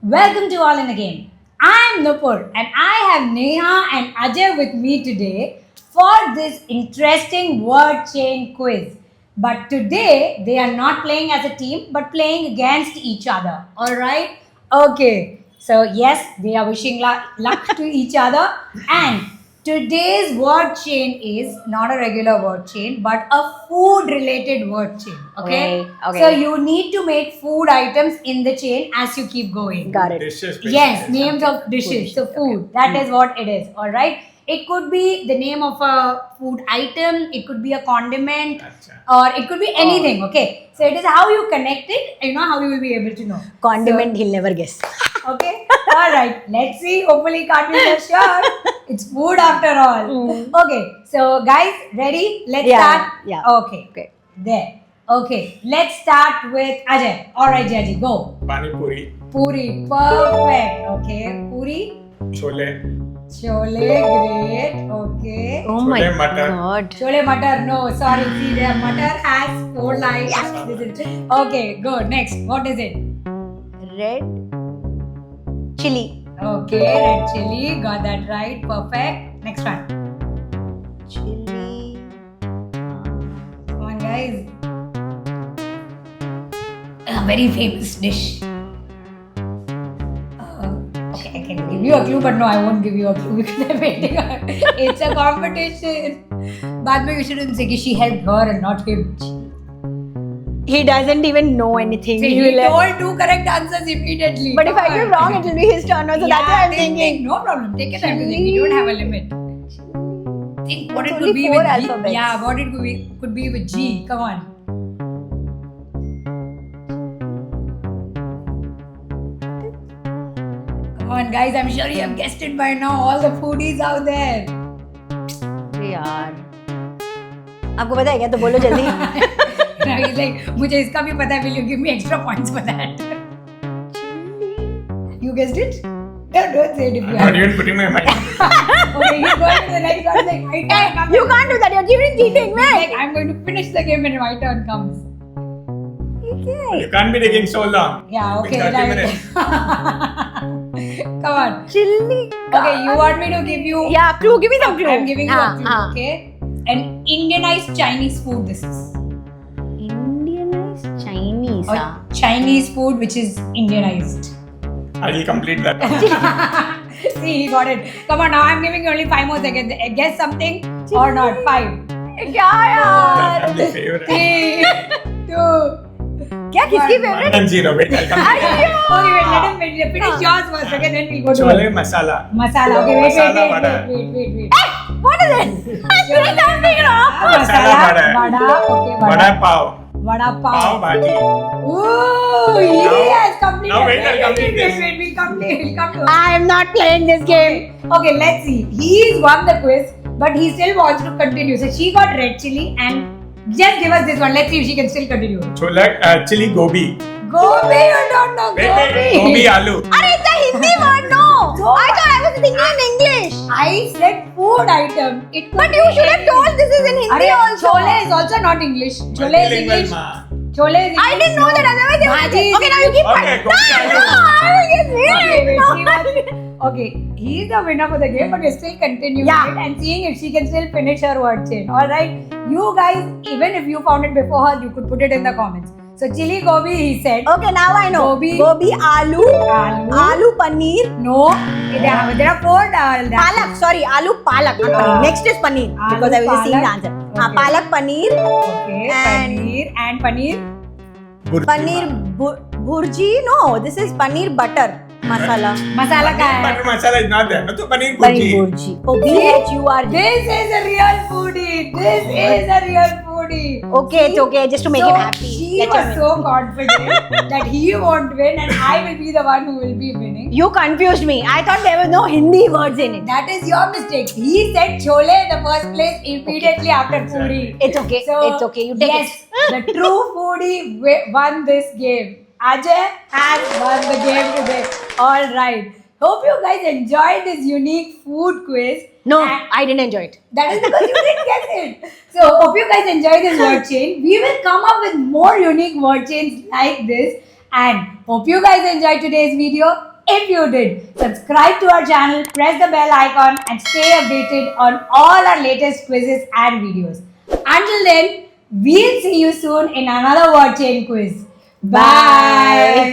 Welcome to All in the Game. I'm Nupur and I have Neha and Ajay with me today for this interesting word chain quiz. But today they are not playing as a team but playing against each other. Alright? Okay. So, yes, they are wishing luck to each other. And today's word chain is not a regular word chain but a food related word chain. Okay? Okay. So, you need to make food items in the chain as you keep going. Got it. Dishes, basically. Yes, names of dishes. So food. That is what it is. All right. It could be the name of a food item. It could be a condiment, Acha. or it could be anything. Okay. So it is how you connect it. You know how you will be able to know. Condiment, he'll never guess. So, okay. All right. Let's see. Hopefully, can't be so sure. It's food after all. Okay. So guys, ready? Let's Yeah, start. yeah. Okay. Okay. There. Okay. Let's start with Ajay. All right, Jaji, go. Pani puri, Puri, perfect. Okay, puri, chole, chole, great. Okay, Oh my Chole matar. god. chole matar. No, sorry. See, the matar has 4 lines. This is- Okay, go next. What is it? Red chili. Okay, red chili. Got that right. Perfect. Next one. Chili. Come on, guys. A very famous dish. Okay, I can give you a clue, but no, I won't give you a clue because I'm waiting. It's a competition. बाद में you shouldn't say कि she helped her and not him. He doesn't even know anything. So He he will told 2 correct answers immediately. But if I Come get on. wrong, it will be his turn. So that's why I'm thinking. No problem. Take your time to think. You don't have a limit. Think what It's it only could be 4 with G. alphabets. Yeah, what it could be with G. Come on. Come on, guys. I'm sure you have guessed it by now. All the foodies out there. यार आपको पता है क्या तो बोलो जल्दी. Now he's like, मुझे इसका भी पता है. Will you give me extra points for that? You guessed it? No, don't say it if you I'm have. not even putting my mind. Okay, you go to the next one. Like, my turn comes. You can't do that. You're giving cheating, man. Like, I'm going to finish the game when my turn comes. You can't be taking so long. Yeah, It's okay. 30 Right. minutes. Come on. Chili. Okay, you want me to give you? Yeah, clue. Give me some clue. I'm giving you a clue. हाँ. Okay. An Indianized Chinese food. This is. Indianized Chinese. Or Chinese food which is Indianized. I will complete that. See, he got it. Come on, now I'm giving you only 5 more seconds. Guess something or not. 5, क्या यार? Family favorite. 3, 2. क्या किसकी One favorite? and zero. Wait, I'll complete that. Okay, wait, let him finish yours first. Okay, then we'll go to Chole masala. masala. Okay, wait. Masala vada. Wait. What is it? I'm doing something wrong. Masala vada. Vada. Okay, Vada vada. pav. Vada Pav pav. bhaji. Ooh, yes, completed. Now wait, I'll complete this. Wait, we'll come to it. I am not playing this game. Okay, let's see. He's won the quiz, but he still wants to continue. So she got red chili and just give us this one. Let's see if she can still continue. Chole, chili gobi. Gobi, you don't know Wait, gobi. gobi aloo. Arey, it's a Hindi word, no. I thought I was thinking in English. I said food item. It could But you should have told this is in Hindi Arey, also. chole is also not English. Chole is Multilingual, English. ma. Chole is English. I didn't know that. Otherwise, they Bhaji is would. Okay, now you keep Okay, quiet. gobi No, aloo. I will get Okay, wait, no. she was- Okay, he's the winner for the game, but we're still continuing Yeah. it and seeing if she can still finish her word chain. Alright, you guys, even if you found it before her, you could put it in the comments. So, chili gobi, he said. Okay, now I know. Gobi. aloo, Aloo. aloo paneer, No, there are 4 palak. Sorry, aloo palak. not paneer. Next is paneer Aloo because I was just seeing the palak. answer. Okay. Palak paneer, Okay, And- paneer and paneer. Burji, paneer ma. bhurji. No, this is paneer butter masala. Masala ka hai. Butter masala is not there. No, to paneer Paneer burji. bhurji. Oh, BHURG. This is a real foodie. This is a real foodie. Okay, it's okay. Just to make him happy. She Get was him in. so confident that he won't win and I will be the one who will be winning. You confused me. I thought there was no Hindi words in it. That is your mistake. He said chole in the first place immediately after foodie. It's okay. It's okay. You take yes, the true foodie won this game. Ajay has won the game today. All right. Hope you guys enjoyed this unique food quiz. No, And I didn't enjoy it. that is because you didn't guess it. So, hope you guys enjoy this word chain. We will come up with more unique word chains like this. And hope you guys enjoyed today's video. If you did, subscribe to our channel, press the bell icon, and stay updated on all our latest quizzes and videos. Until then, we'll see you soon in another word chain quiz. Bye.